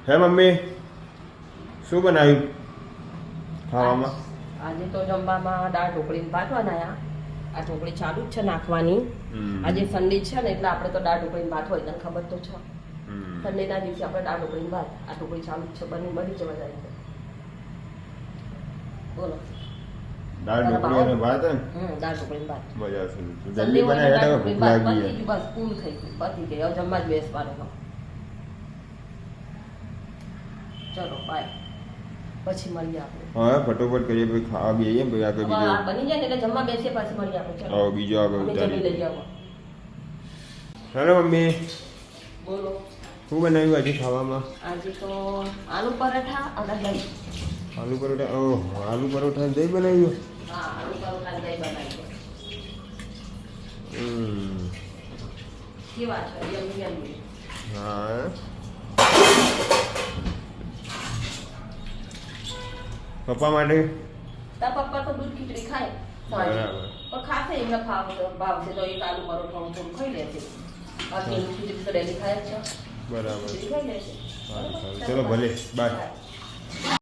હે મમ્મી શું બનાવ્યું ખાવામાં? આજે તો જમવામાં દાળ ઢોકળી ભાત બનાયા. આ ઢોકળી ચાલુ જ છે નાખવાની. આજે સન્ડે છે ને એટલે આપણે તો દાળ ઢોકળી ભાત હોય તને ખબર તો છે. સન્ડેના દિવસે આપણે દાળ ઢોકળી ભાત. આ ઢોકળી ચાલુ જ છે બની જવા જાય. બોલો દાળ ઢોકળી અને ભાત હે દાળ ઢોકળી ભાત મજા આવશે. જલ્દી બનાય એટલે ભૂખ લાગી છે. બસ પૂરું થઈ ગયું પતી ગઈ. હવે જમવા જ બેસવાનું. ચલો બાય પછી મળીએ આપણે. હા ફટોફટ કરીએ પછી ખાવા બેહીએ પછી આગળ હવે બીજો આ બની જાય ને એટલે જમવા બેસીએ પછી મળીએ આપણે. ચલો હવે બીજો આગળ અમે ઉતારીએ. જમી લઈએ હવે. હેલો મમ્મી બોલો શું બનાવ્યું આજે ખાવામાં? આજે તો આલુ પરાઠા અને દહીં. આલુ પરોઠા ઓહ આલુ પરોઠા ને દહીં બનાવ્યું? હા આલુ પરોઠા અને દહીં બનાવ્યું. કેવા છે યમ્મી યમ્મી. હા પપ્પા માટે? તાર પપ્પા તો દૂધ ખીચડી ખાય સાંજે. બરાબર. પણ ખાશે એમને ભાવશે તો એક આલુ પરોઠા થોડું ખાઈ લેશે. બાકી ખીચડી તો ડેલી ખાય જ છે. બરાબર ખીચડી ખાઈ લેશે. સારું સારું ચલો ભલે બાય.